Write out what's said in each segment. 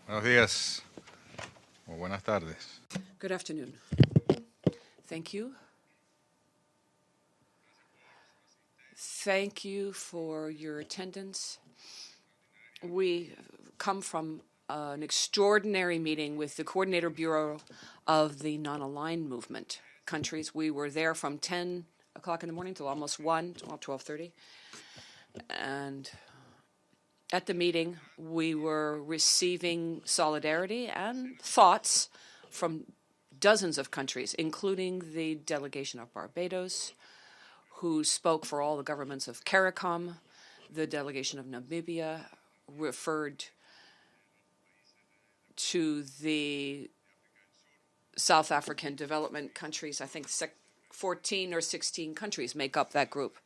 Buenos días, o buenas tardes. Good afternoon. Thank you. Thank you for your attendance. We come from an extraordinary meeting with the Coordinator Bureau of the Non-Aligned Movement countries. We were there from 10 o'clock in the morning till almost 12:30. And at the meeting, we were receiving solidarity and thoughts from dozens of countries, including the delegation of Barbados, who spoke for all the governments of CARICOM. The delegation of Namibia referred to the South African development countries. I think 14 or 16 countries make up that group.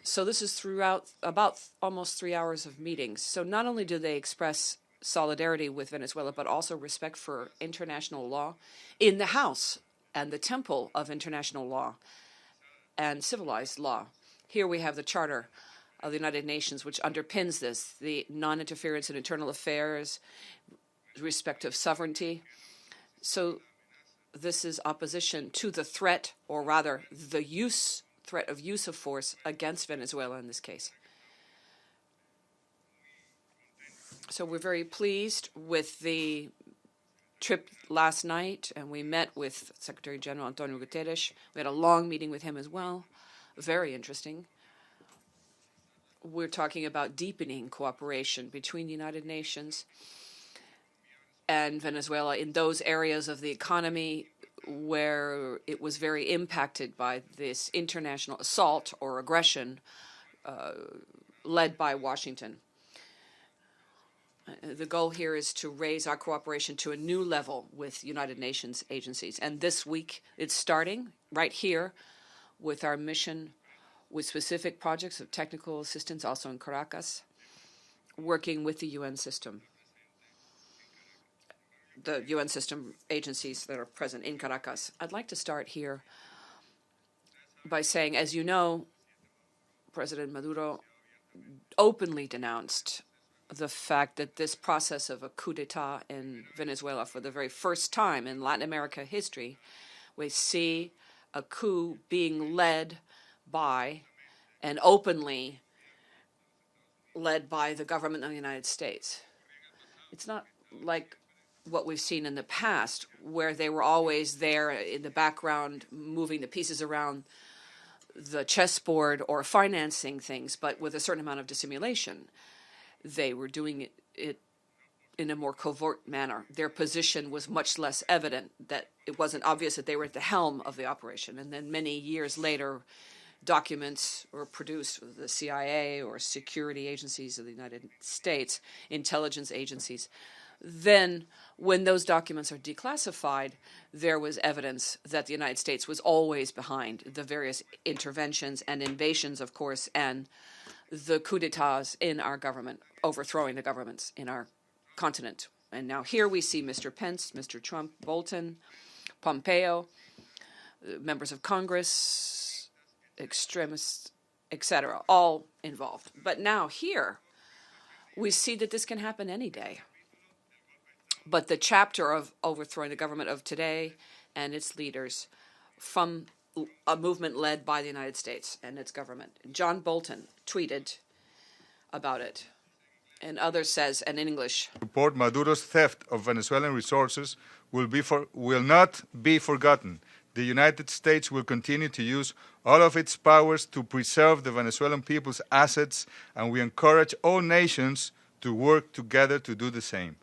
So this is throughout about almost 3 hours of meetings. So not only do they express solidarity with Venezuela, but also respect for international law in the house and the temple of international law and civilized law. Here we have the Charter of the United Nations, which underpins this, the non-interference in internal affairs, respect of sovereignty. So this is opposition to the threat, or rather the threat of use of force against Venezuela in this case. So we're very pleased with the trip last night, and we met with Secretary General Antonio Guterres. We had a long meeting with him as well, very interesting. We're talking about deepening cooperation between the United Nations and Venezuela in those areas of the economy where it was very impacted by this international assault or aggression led by Washington. The goal here is to raise our cooperation to a new level with United Nations agencies. And this week it's starting right here with our mission with specific projects of technical assistance also in Caracas, working with the UN system. The UN system agencies that are present in Caracas. I'd like to start here by saying, as you know, President Maduro openly denounced the fact that this process of a coup d'etat in Venezuela, for the very first time in Latin America history, we see a coup being led by and openly led by the government of the United States. It's not like what we've seen in the past, where they were always there in the background, moving the pieces around the chessboard or financing things, but with a certain amount of dissimulation. They were doing it in a more covert manner. Their position was much less evident, that it wasn't obvious that they were at the helm of the operation. And then many years later, documents were produced with the CIA or security agencies of the United States, intelligence agencies. Then, when those documents are declassified, there was evidence that the United States was always behind the various interventions and invasions, of course, and the coups d'etats in our government, overthrowing the governments in our continent. And now here we see Mr. Pence, Mr. Trump, Bolton, Pompeo, members of Congress, extremists, etc., all involved. But now here we see that this can happen any day. But the chapter of overthrowing the government of today and its leaders from a movement led by the United States and its government. John Bolton tweeted about it. And others says, and in English, Report Maduro's theft of Venezuelan resources will not be forgotten. The United States will continue to use all of its powers to preserve the Venezuelan people's assets, and we encourage all nations to work together to do the same.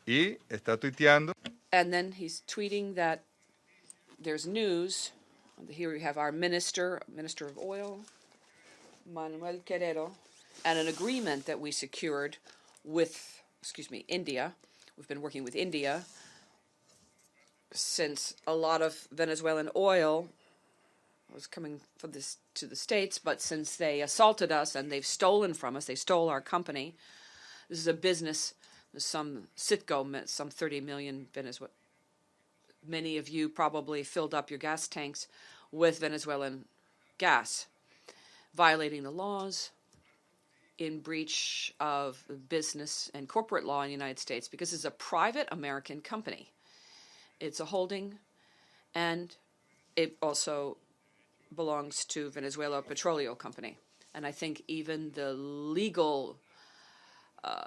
Y está tuiteando. And then he's tweeting that there's news. Here we have our Minister of Oil, Manuel Querero, and an agreement that we secured with, India. We've been working with India since a lot of Venezuelan oil was coming from to the States, but since they assaulted us and they've stolen from us, they stole our company. This is a business. Some Citgo, some 30 million Venezuela. Many of you probably filled up your gas tanks with Venezuelan gas, violating the laws, in breach of business and corporate law in the United States, because it's a private American company. It's a holding, and it also belongs to Venezuela Petroleum Company. And I think even the legal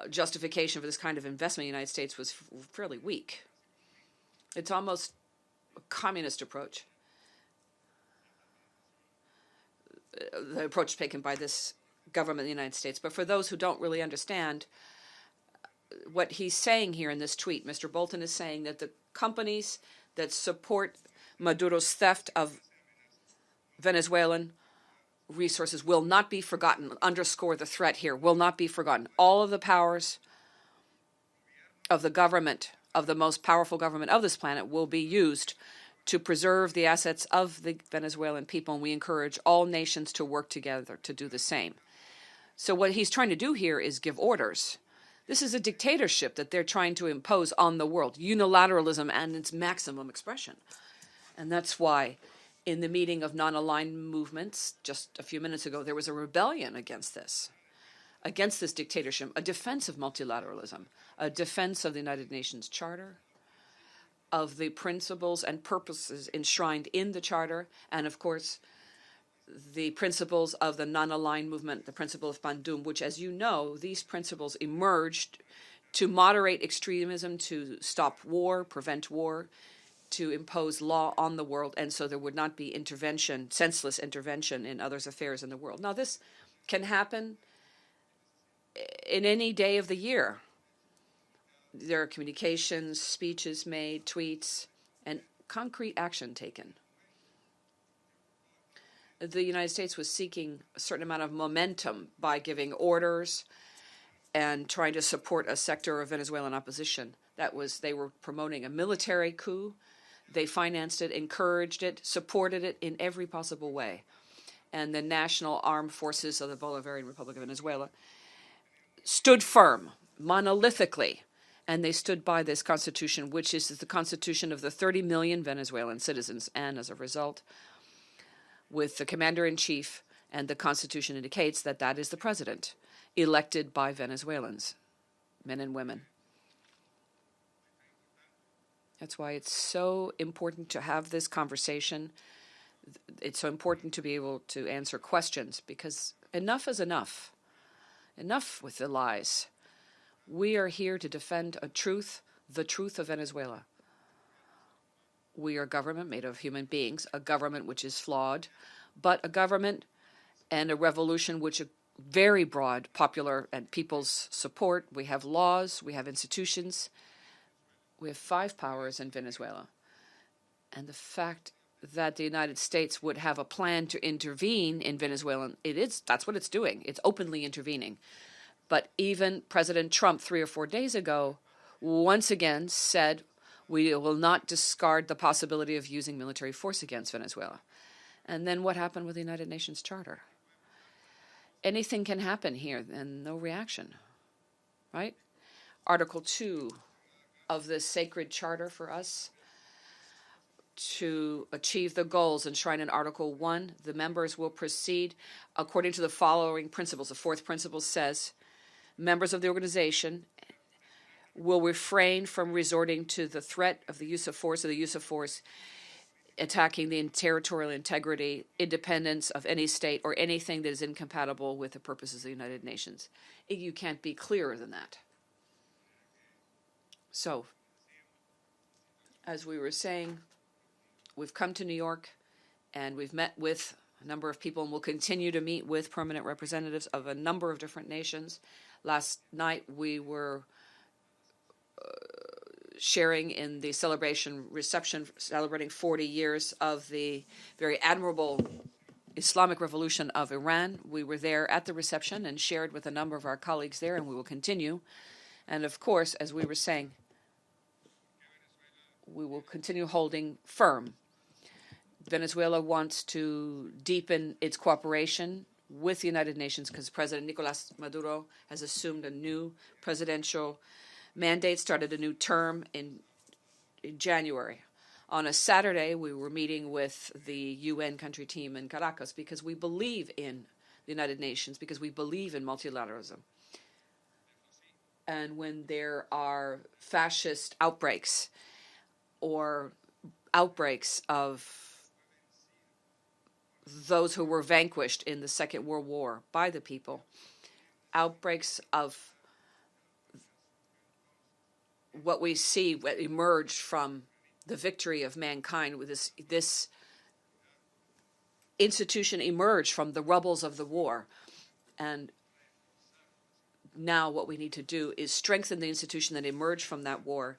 justification for this kind of investment in the United States was fairly weak. It's almost a communist approach, the approach taken by this government of the United States. But for those who don't really understand what he's saying here in this tweet, Mr. Bolton is saying that the companies that support Maduro's theft of Venezuelan resources will not be forgotten. Underscore the threat here, will not be forgotten. All of the powers of the government, of the most powerful government of this planet, will be used to preserve the assets of the Venezuelan people, and we encourage all nations to work together to do the same. So what he's trying to do here is give orders. This is a dictatorship that they're trying to impose on the world, unilateralism and its maximum expression. And that's why in the meeting of non-aligned movements just a few minutes ago, there was a rebellion against this dictatorship, a defense of multilateralism, a defense of the United Nations Charter, of the principles and purposes enshrined in the Charter, and of course, the principles of the non-aligned movement, the principle of Bandung, which, as you know, these principles emerged to moderate extremism, to stop war, prevent war, to impose law on the world, and so there would not be intervention, senseless intervention in others' affairs in the world. Now, this can happen in any day of the year. There are communications, speeches made, tweets, and concrete action taken. The United States was seeking a certain amount of momentum by giving orders and trying to support a sector of Venezuelan opposition. They were promoting a military coup. They financed it, encouraged it, supported it in every possible way. And the national armed forces of the Bolivarian Republic of Venezuela stood firm, monolithically, and they stood by this constitution, which is the constitution of the 30 million Venezuelan citizens. And as a result, with the commander-in-chief, and the constitution indicates that that is the president, elected by Venezuelans, men and women. That's why it's so important to have this conversation. It's so important to be able to answer questions, because enough is enough. Enough with the lies. We are here to defend the truth of Venezuela. We are a government made of human beings, a government which is flawed, but a government and a revolution which are very broad, popular, and people's support. We have laws, we have institutions. We have 5 powers in Venezuela. And the fact that the United States would have a plan to intervene in Venezuela, that's what it's doing. It's openly intervening. But even President Trump 3 or 4 days ago once again said we will not discard the possibility of using military force against Venezuela. And then what happened with the United Nations Charter? Anything can happen here, and no reaction, right? Article 2 of this sacred charter for us, to achieve the goals enshrined in Article 1, the members will proceed according to the following principles. The 4th principle says, members of the organization will refrain from resorting to the threat of the use of force attacking the territorial integrity, independence of any state, or anything that is incompatible with the purposes of the United Nations. You can't be clearer than that. So, as we were saying, we've come to New York, and we've met with a number of people, and we'll continue to meet with permanent representatives of a number of different nations. Last night, we were sharing in the reception celebrating 40 years of the very admirable Islamic Revolution of Iran. We were there at the reception and shared with a number of our colleagues there, and we will continue. And of course, as we were saying, we will continue holding firm. Venezuela wants to deepen its cooperation with the United Nations because President Nicolás Maduro has assumed a new presidential mandate, started a new term in January. On a Saturday, we were meeting with the UN country team in Caracas because we believe in the United Nations because we believe in multilateralism. And when there are fascist outbreaks or outbreaks of those who were vanquished in the Second World War by the people, outbreaks of what we see what emerged from the victory of mankind, with this institution emerged from the rubbles of the war. And now what we need to do is strengthen the institution that emerged from that war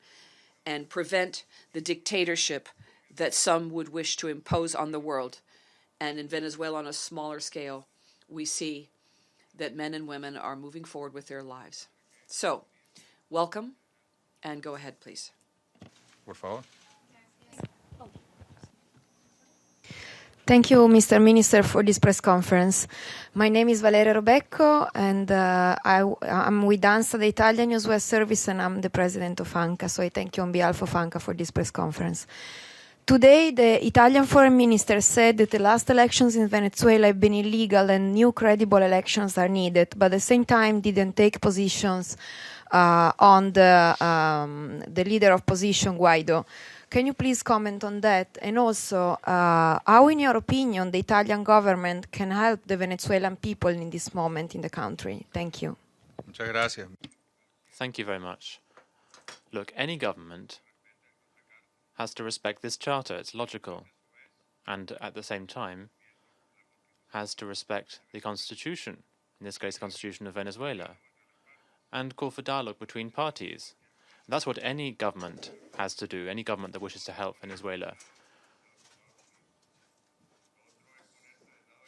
and prevent the dictatorship that some would wish to impose on the world. And in Venezuela, on a smaller scale, we see that men and women are moving forward with their lives. So, welcome, and go ahead, please. Por favor. Thank you, Mr. Minister, for this press conference. My name is Valeria Robecco, and I'm with ANSA, the Italian Newswire Service, and I'm the president of ANCA, so I thank you on behalf of ANCA for this press conference. Today, the Italian Foreign Minister said that the last elections in Venezuela have been illegal and new credible elections are needed, but at the same time didn't take positions on the leader of opposition, Guaido. Can you please comment on that? And also, how, in your opinion, the Italian government can help the Venezuelan people in this moment in the country? Thank you. Muchas gracias. Thank you very much. Look, any government has to respect this charter. It's logical. And at the same time, has to respect the constitution, in this case, the constitution of Venezuela, and call for dialogue between parties. That's what any government has to do, any government that wishes to help Venezuela.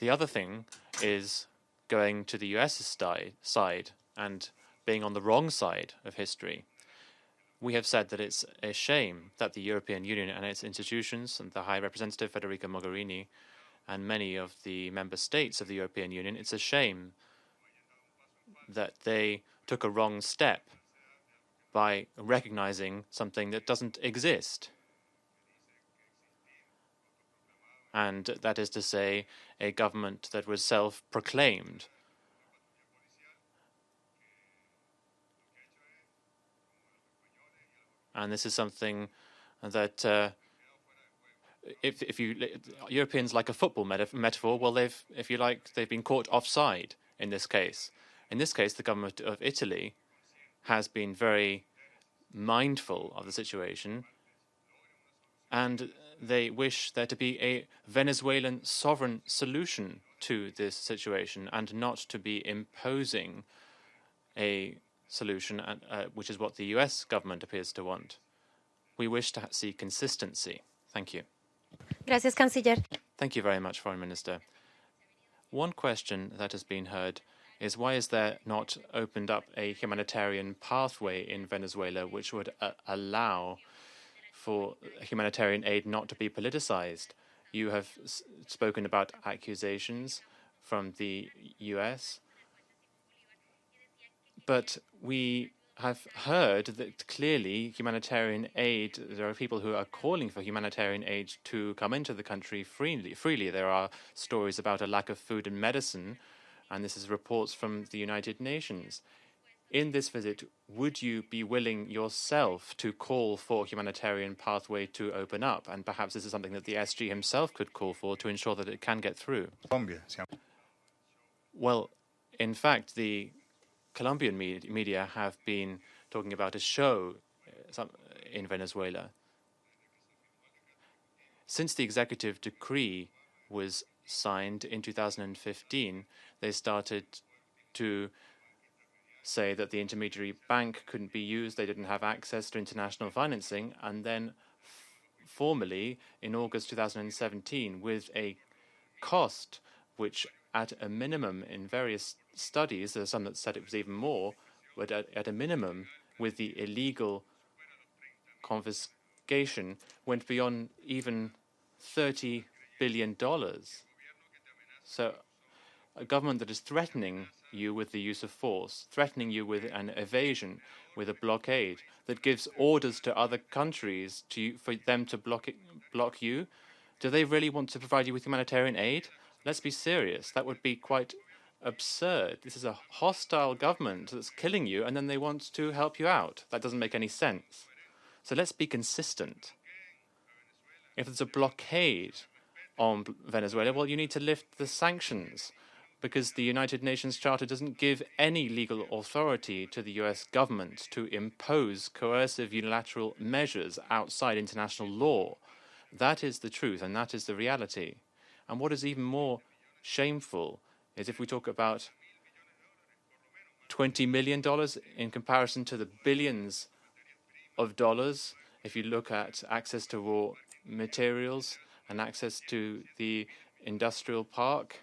The other thing is going to the US's side and being on the wrong side of history. We have said that it's a shame that the European Union and its institutions, and the High Representative Federica Mogherini, and many of the member states of the European Union, it's a shame that they took a wrong step by recognizing something that doesn't exist. And that is to say, a government that was self-proclaimed. And this is something that, if you Europeans like a football metaphor, well, if you like, they've been caught offside in this case. In this case, the government of Italy has been very mindful of the situation, and they wish there to be a Venezuelan sovereign solution to this situation and not to be imposing a solution, which is what the US government appears to want. We wish to see consistency. Thank you. Gracias, Canciller. Thank you very much, Foreign Minister. One question that has been heard is, why is there not opened up a humanitarian pathway in Venezuela which would allow for humanitarian aid not to be politicized? You have spoken about accusations from the US, but we have heard that clearly humanitarian aid, there are people who are calling for humanitarian aid to come into the country freely. There are stories about a lack of food and medicine, and this is reports from the United Nations. In this visit, would you be willing yourself to call for a humanitarian pathway to open up? And perhaps this is something that the SG himself could call for to ensure that it can get through. Colombia. Well, in fact, the Colombian media have been talking about a show in Venezuela. Since the executive decree was signed in 2015, they started to say that the intermediary bank couldn't be used, they didn't have access to international financing, and then formally in August 2017, with a cost which at a minimum in various studies, there's some that said it was even more, but at a minimum with the illegal confiscation went beyond even $30 billion. So a government that is threatening you with the use of force, threatening you with an evasion, with a blockade, that gives orders to other countries for them to block you, do they really want to provide you with humanitarian aid? Let's be serious. That would be quite absurd. This is a hostile government that's killing you, and then they want to help you out. That doesn't make any sense. So let's be consistent. If there's a blockade on Venezuela, well, you need to lift the sanctions, because the United Nations Charter doesn't give any legal authority to the US government to impose coercive unilateral measures outside international law. That is the truth, and that is the reality. And what is even more shameful is if we talk about $20 million in comparison to the billions of dollars, if you look at access to raw materials and access to the industrial park.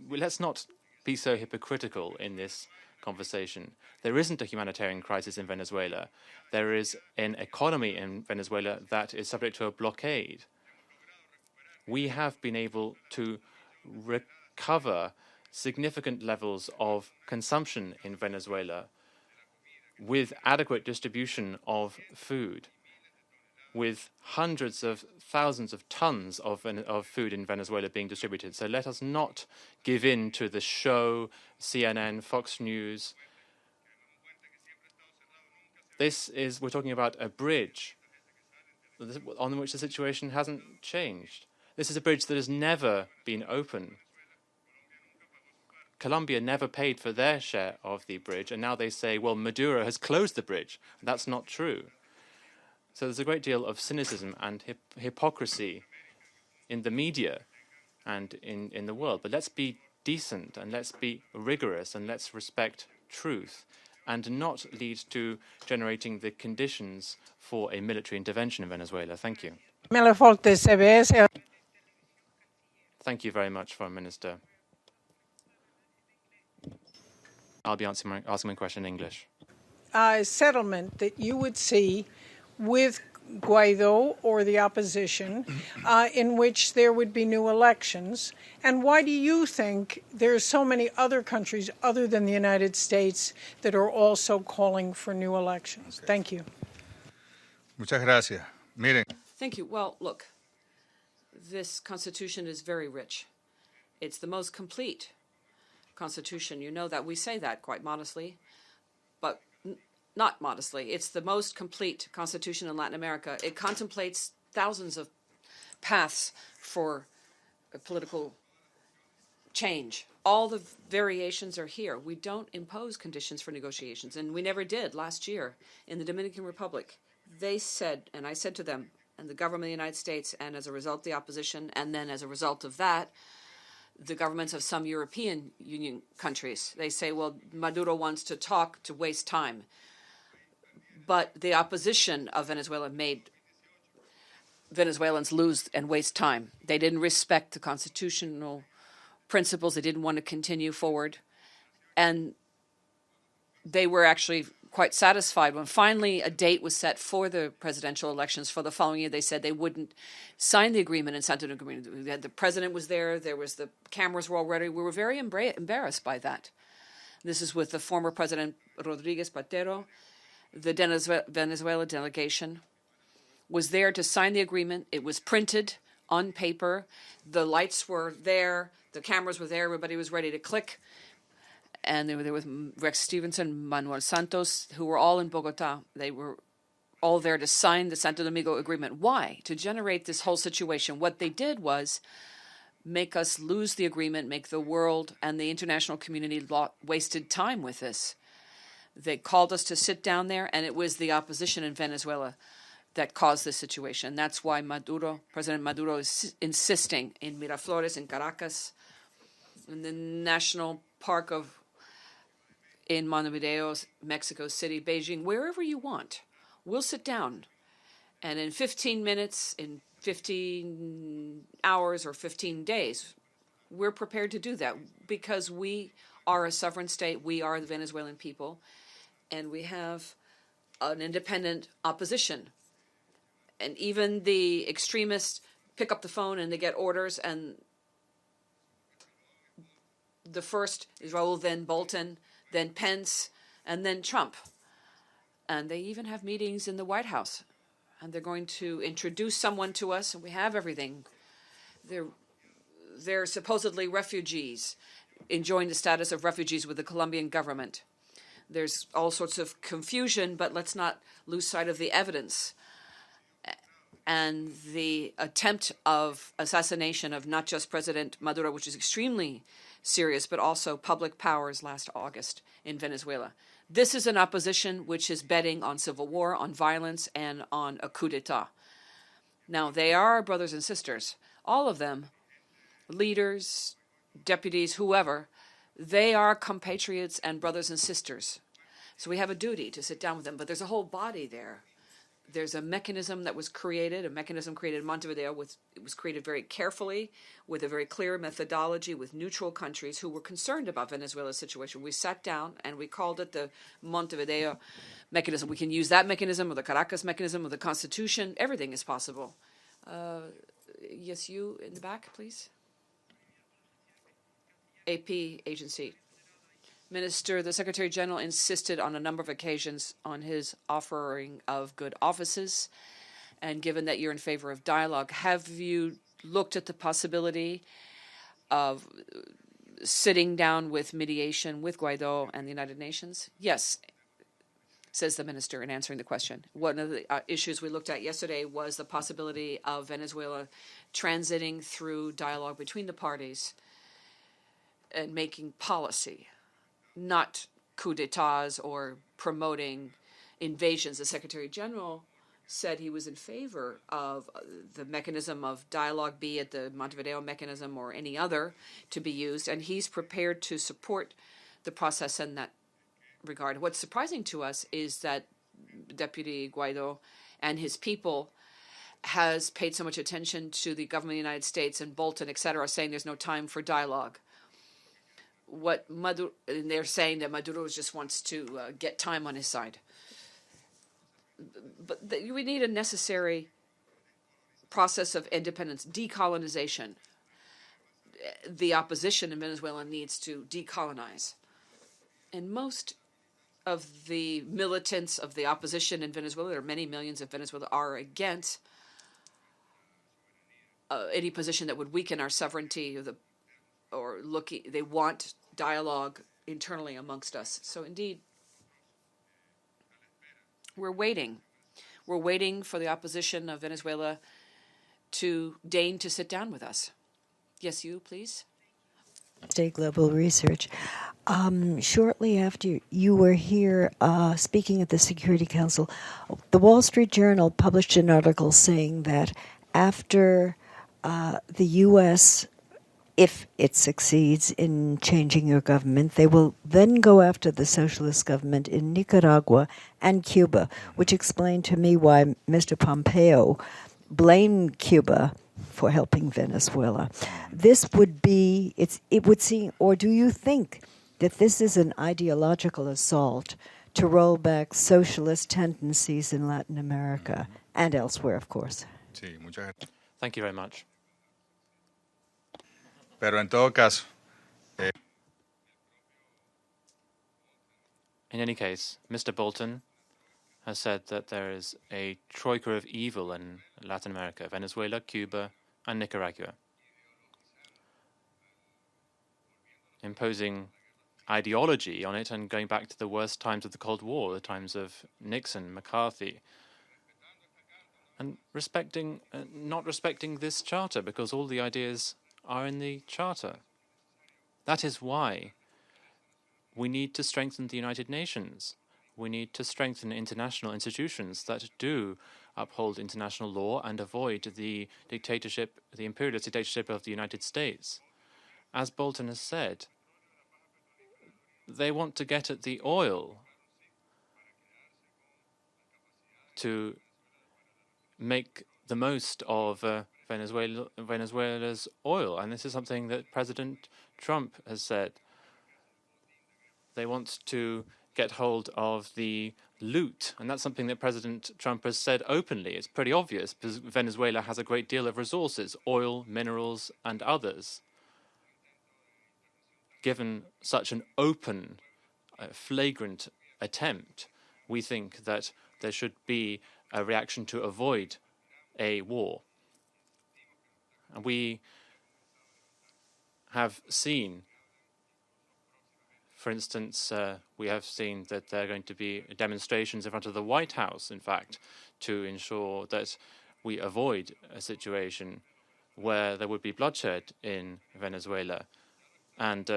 Well, let's not be so hypocritical in this conversation. There isn't a humanitarian crisis in Venezuela. There is an economy in Venezuela that is subject to a blockade. We have been able to recover significant levels of consumption in Venezuela with adequate distribution of food, with hundreds of thousands of tons of food in Venezuela being distributed. So let us not give in to the show, CNN, Fox News. We're talking about a bridge on which the situation hasn't changed. This is a bridge that has never been open. Colombia never paid for their share of the bridge, and now they say, well, Maduro has closed the bridge. That's not true. So there's a great deal of cynicism and hypocrisy in the media and in the world. But let's be decent, and let's be rigorous, and let's respect truth, and not lead to generating the conditions for a military intervention in Venezuela. Thank you. Thank you very much, Foreign Minister. I'll be asking my question in English. Settlement that you would see with Guaido or the opposition in which there would be new elections? And why do you think there are so many other countries other than the United States that are also calling for new elections? Okay. Thank you. Muchas gracias. Miren. Thank you. Well, look, this constitution is very rich. It's the most complete constitution. You know that we say that quite modestly, but not modestly. It's the most complete constitution in Latin America. It contemplates thousands of paths for political change. All the variations are here. We don't impose conditions for negotiations, and we never did last year in the Dominican Republic. They said, and I said to them, and the government of the United States, and as a result the opposition, and then as a result of that, the governments of some European Union countries, they say, well, Maduro wants to talk to waste time. But the opposition of Venezuela made Venezuelans lose and waste time. They didn't respect the constitutional principles. They didn't want to continue forward. And they were actually quite satisfied when finally a date was set for the presidential elections for the following year. They said they wouldn't sign the agreement in Santo Domingo. The president was there. The cameras were all ready. We were very embarrassed by that. This is with the former president Rodriguez Patero. The Venezuela delegation was there to sign the agreement. It was printed on paper. The lights were there. The cameras were there. Everybody was ready to click. And they were there with Rex Stevenson, Manuel Santos, who were all in Bogota. They were all there to sign the Santo Domingo agreement. Why? To generate this whole situation. What they did was make us lose the agreement, make the world and the international community wasted time with this. They called us to sit down there, and it was the opposition in Venezuela that caused this situation. That's why President Maduro is insisting in Miraflores, in Caracas, in the national park in Montevideo, Mexico City, Beijing, wherever you want. We'll sit down. And in 15 minutes, in 15 hours or 15 days, we're prepared to do that because we are a sovereign state. We are the Venezuelan people. And we have an independent opposition. And even the extremists pick up the phone and they get orders. And the first is Raul, then Bolton, then Pence, and then Trump. And they even have meetings in the White House. And they're going to introduce someone to us, and we have everything. they're supposedly refugees, enjoying the status of refugees with the Colombian government. There's all sorts of confusion, but let's not lose sight of the evidence and the attempt of assassination of not just President Maduro, which is extremely serious, but also public powers last August in Venezuela. This is an opposition which is betting on civil war, on violence, and on a coup d'etat. Now, they are our brothers and sisters, all of them, leaders, deputies, whoever. They are compatriots and brothers and sisters. So we have a duty to sit down with them, but there's a whole body there. There's a mechanism that was created, a mechanism created in Montevideo. It was created very carefully, with a very clear methodology, with neutral countries who were concerned about Venezuela's situation. We sat down and we called it the Montevideo mechanism. We can use that mechanism or the Caracas mechanism or the Constitution. Everything is possible. Yes, you in the back, please. AP agency. Minister, the Secretary General insisted on a number of occasions on his offering of good offices. And given that you're in favor of dialogue, have you looked at the possibility of sitting down with mediation with Guaido and the United Nations? Yes, says the minister in answering the question. One of the issues we looked at yesterday was the possibility of Venezuela transiting through dialogue between the parties and making policy, not coups d'etats or promoting invasions. The Secretary General said he was in favor of the mechanism of dialogue, be it the Montevideo mechanism or any other, to be used, and he's prepared to support the process in that regard. What's surprising to us is that Deputy Guaido and his people has paid so much attention to the government of the United States and Bolton, etc., saying there's no time for dialogue. And they're saying that Maduro just wants to get time on his side. But we need a necessary process of independence, decolonization. The opposition in Venezuela needs to decolonize. And most of the militants of the opposition in Venezuela, there are many millions of Venezuela, are against any position that would weaken our sovereignty they want dialogue internally amongst us. So indeed, we're waiting. We're waiting for the opposition of Venezuela to deign to sit down with us. Yes, you, please. State Global Research. Shortly after you were here speaking at the Security Council, the Wall Street Journal published an article saying that after the U.S., if it succeeds in changing your government, they will then go after the socialist government in Nicaragua and Cuba, which explained to me why Mr. Pompeo blamed Cuba for helping Venezuela. This would be, it would seem, or do you think that this is an ideological assault to roll back socialist tendencies in Latin America and elsewhere, of course? Thank you very much. Pero en todo caso, in any case, Mr. Bolton has said that there is a troika of evil in Latin America, Venezuela, Cuba, and Nicaragua, imposing ideology on it and going back to the worst times of the Cold War, the times of Nixon, McCarthy, and not respecting this charter because all the ideas are in the charter. That is why we need to strengthen the United Nations. We need to strengthen international institutions that do uphold international law and avoid the dictatorship, the imperialist dictatorship of the United States. As Bolton has said, they want to get at the oil to make the most of Venezuela's oil, and this is something that President Trump has said. They want to get hold of the loot, and that's something that President Trump has said openly. It's pretty obvious because Venezuela has a great deal of resources, oil, minerals, and others. Given such an open, flagrant attempt, we think that there should be a reaction to avoid a war. And we have seen, for instance, we have seen that there are going to be demonstrations in front of the White House, in fact, to ensure that we avoid a situation where there would be bloodshed in Venezuela. And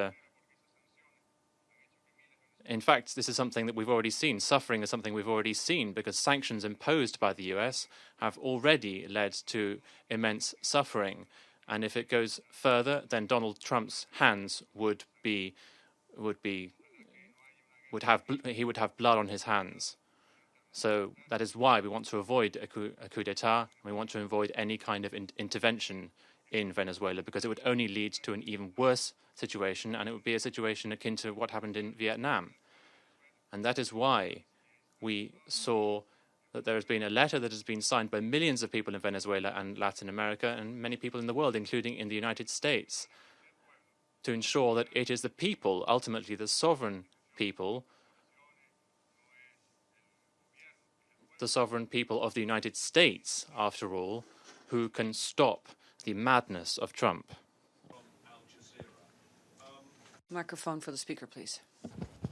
in fact, this is something that we've already seen. Suffering is something we've already seen, because sanctions imposed by the US have already led to immense suffering. And if it goes further, then Donald Trump's hands would have blood on his hands. So that is why we want to avoid a coup d'etat. We want to avoid any kind of intervention in Venezuela, because it would only lead to an even worse situation, and it would be a situation akin to what happened in Vietnam. And that is why we saw that there has been a letter that has been signed by millions of people in Venezuela and Latin America and many people in the world, including in the United States, to ensure that it is the people, ultimately the sovereign people of the United States, after all, who can stop the madness of Trump. Microphone for the speaker, please.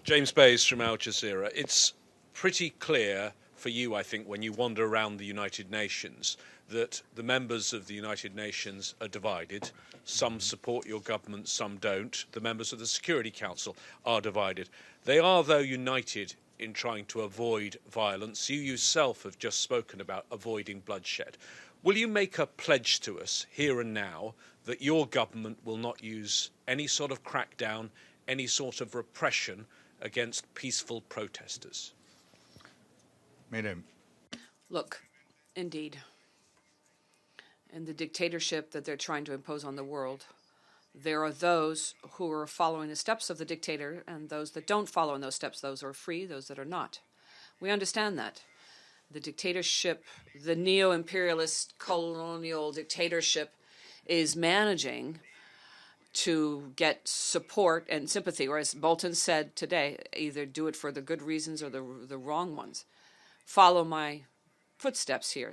James Bays from Al Jazeera. It's pretty clear for you, I think, when you wander around the United Nations, that the members of the United Nations are divided. Some support your government, some don't. The members of the Security Council are divided. They are, though, united in trying to avoid violence. You yourself have just spoken about avoiding bloodshed. Will you make a pledge to us here and now that your government will not use any sort of crackdown, any sort of repression against peaceful protesters? Madam. Look, indeed, in the dictatorship that they're trying to impose on the world, there are those who are following the steps of the dictator and those that don't follow in those steps, those who are free, those that are not. We understand that. The dictatorship, the neo-imperialist colonial dictatorship, is managing to get support and sympathy, or as Bolton said today, either do it for the good reasons or the wrong ones. Follow my footsteps here.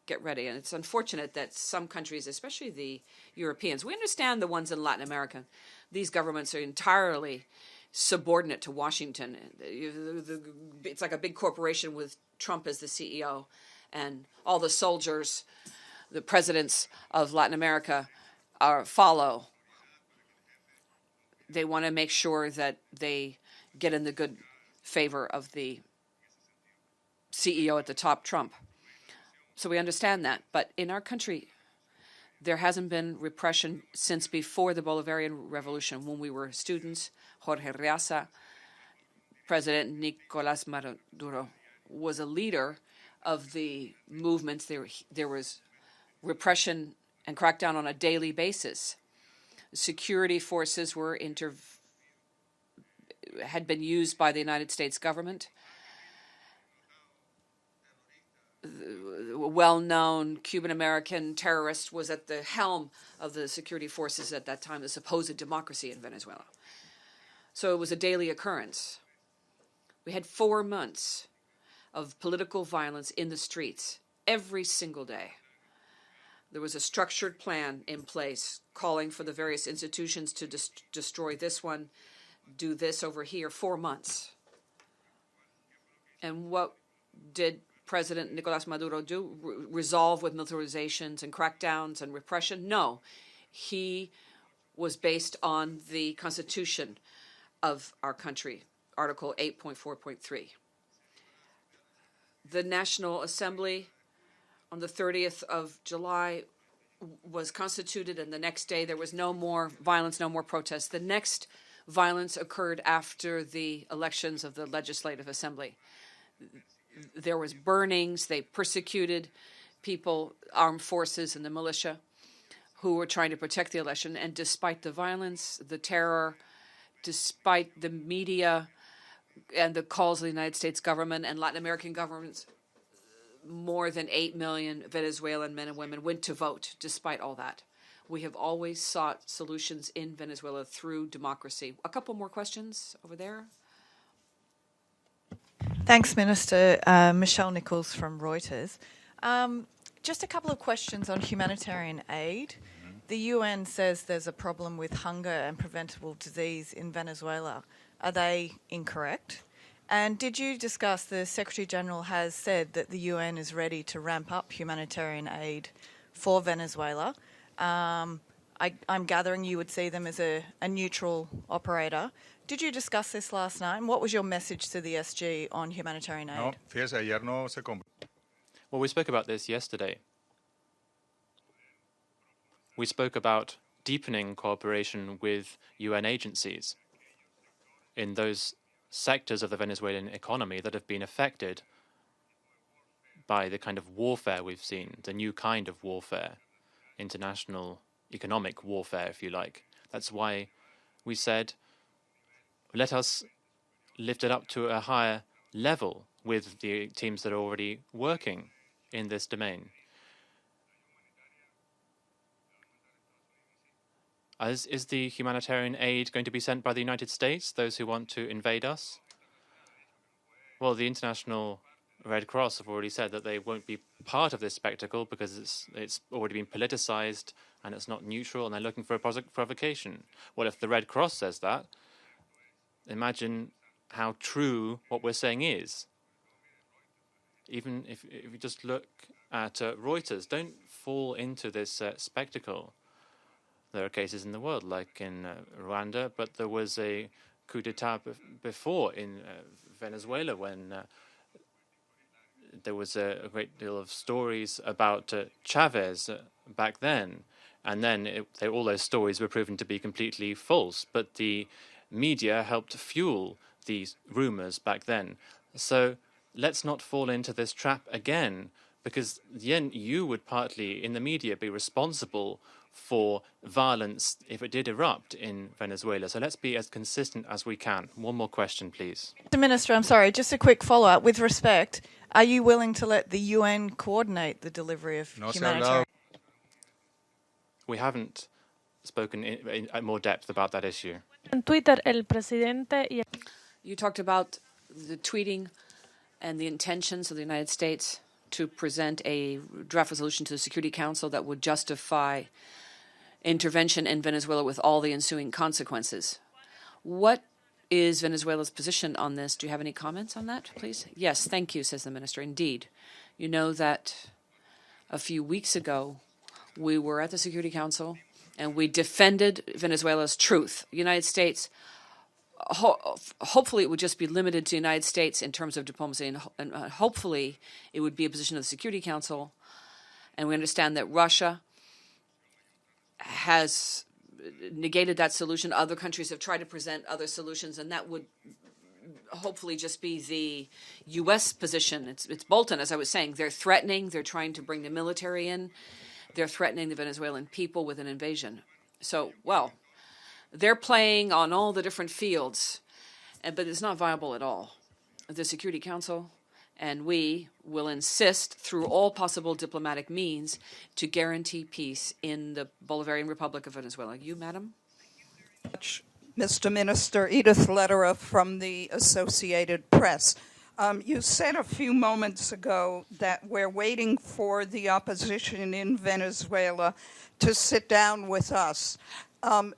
Get ready. And it's unfortunate that some countries, especially the Europeans, we understand the ones in Latin America, these governments are entirely subordinate to Washington. It's like a big corporation with Trump as the CEO, and all the soldiers, the presidents of Latin America follow. They want to make sure that they get in the good favor of the CEO at the top, Trump. So we understand that. But in our country, there hasn't been repression since before the Bolivarian Revolution, when we were students. Jorge Arreaza, President Nicolás Maduro, was a leader of the movements. There was repression and crackdown on a daily basis. Security forces had been used by the United States government. A well-known Cuban-American terrorist was at the helm of the security forces at that time, the supposed democracy in Venezuela. So it was a daily occurrence. We had 4 months of political violence in the streets every single day. There was a structured plan in place calling for the various institutions to destroy this one, do this over here. 4 months. And what did President Nicolás Maduro do? Resolve with militarizations and crackdowns and repression? No. He was based on the Constitution of our country, Article 8.4.3. The National Assembly on the 30th of July was constituted, and the next day there was no more violence, no more protests. The next violence occurred after the elections of the Legislative Assembly. There was burnings. They persecuted people, armed forces and the militia, who were trying to protect the election. And despite the violence, the terror, despite the media and the calls of the United States government and Latin American governments, more than 8 million Venezuelan men and women went to vote. Despite all that, we have always sought solutions in Venezuela through democracy. A couple more questions over there. Thanks, Minister. Michelle Nichols from Reuters. Just a couple of questions on humanitarian aid. The UN says there's a problem with hunger and preventable disease in Venezuela. Are they incorrect? And did you discuss, the Secretary General has said that the UN is ready to ramp up humanitarian aid for Venezuela. I'm gathering you would see them as a neutral operator. Did you discuss this last night? And what was your message to the SG on humanitarian aid? No, fíjese, ayer no se Well, we spoke about this yesterday. We spoke about deepening cooperation with UN agencies in those sectors of the Venezuelan economy that have been affected by the kind of warfare we've seen, the new kind of warfare, international economic warfare, if you like. That's why we said, let us lift it up to a higher level with the teams that are already working in this domain. Is the humanitarian aid going to be sent by the United States, those who want to invade us? Well, the International Red Cross have already said that they won't be part of this spectacle because it's already been politicized and it's not neutral, and they're looking for a provocation. Well, if the Red Cross says that, imagine how true what we're saying is. Even if you just look at Reuters, don't fall into this spectacle. There are cases in the world, like in Rwanda, but there was a coup d'etat before in Venezuela when there was a great deal of stories about Chavez back then. And then all those stories were proven to be completely false. But the media helped fuel these rumors back then. So let's not fall into this trap again, because then you would partly, in the media, be responsible for violence if it did erupt in Venezuela. So let's be as consistent as we can. One more question, please. Mr. Minister, I'm sorry, just a quick follow-up. With respect, are you willing to let the UN coordinate the delivery of humanitarian? We haven't spoken in more depth about that issue. En Twitter, el presidente y... You talked about the tweeting and the intentions of the United States to present a draft resolution to the Security Council that would justify intervention in Venezuela with all the ensuing consequences. What is Venezuela's position on this? Do you have any comments on that, please? Yes, thank you, says the minister. Indeed. You know that a few weeks ago, we were at the Security Council and we defended Venezuela's truth. The United States, hopefully it would just be limited to the United States in terms of diplomacy, and hopefully it would be a position of the Security Council. And we understand that Russia has negated that solution. Other countries have tried to present other solutions, and that would hopefully just be the U.S. position. It's Bolton, as I was saying. They're threatening. They're trying to bring the military in. They're threatening the Venezuelan people with an invasion. So, well, they're playing on all the different fields, but it's not viable at all. The Security Council and we will insist through all possible diplomatic means to guarantee peace in the Bolivarian Republic of Venezuela. You, madam? Mr. Minister, Edith Lederer from the Associated Press. You said a few moments ago that we're waiting for the opposition in Venezuela to sit down with us.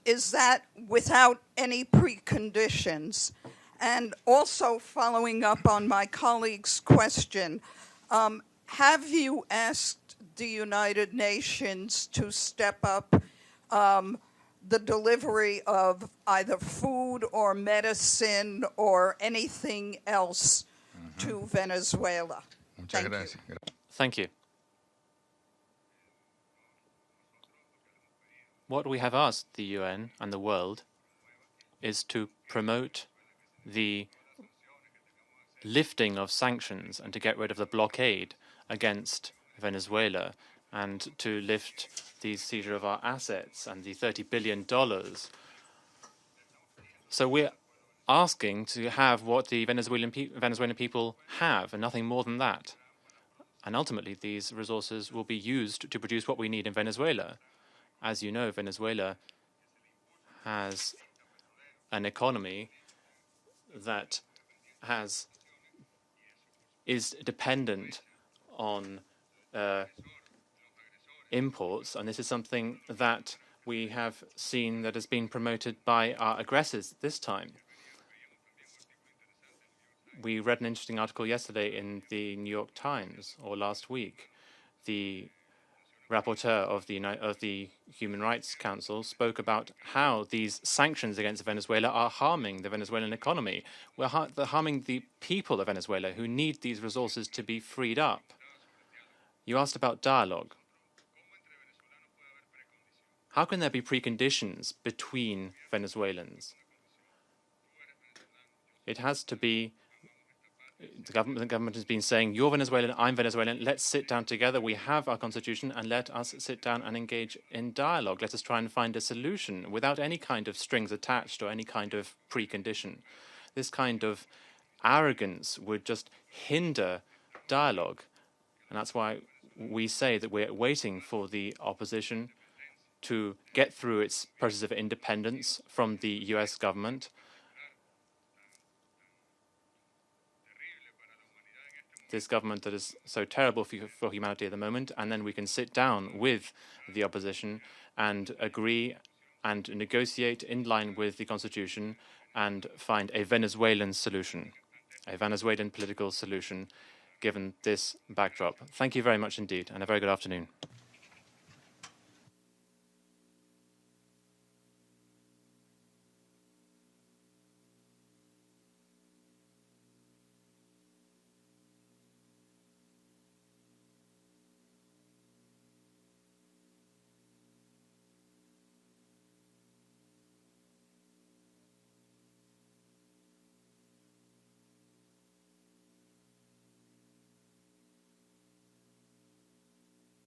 Is that without any preconditions? And also following up on my colleague's question, have you asked the United Nations to step up the delivery of either food or medicine or anything else to Venezuela? Thank you. Thank you. What we have asked the UN and the world is to promote the lifting of sanctions and to get rid of the blockade against Venezuela and to lift the seizure of our assets and the $30 billion. So we're asking to have what the Venezuelan people have and nothing more than that. And ultimately, these resources will be used to produce what we need in Venezuela. As you know, Venezuela has an economy that is dependent on imports, and this is something that we have seen that has been promoted by our aggressors this time. We read an interesting article yesterday in the New York Times, or last week. The rapporteur of the Human Rights Council spoke about how these sanctions against Venezuela are harming the Venezuelan economy. They're harming the people of Venezuela who need these resources to be freed up. You asked about dialogue. How can there be preconditions between Venezuelans? It has to be, the government has been saying, you're Venezuelan, I'm Venezuelan, let's sit down together, we have our constitution, and let us sit down and engage in dialogue. Let us try and find a solution without any kind of strings attached or any kind of precondition. This kind of arrogance would just hinder dialogue, and that's why we say that we're waiting for the opposition to get through its process of independence from the US government. This government that is so terrible for humanity at the moment, and then we can sit down with the opposition and agree and negotiate in line with the constitution and find a Venezuelan solution, a Venezuelan political solution, given this backdrop. Thank you very much indeed, and a very good afternoon.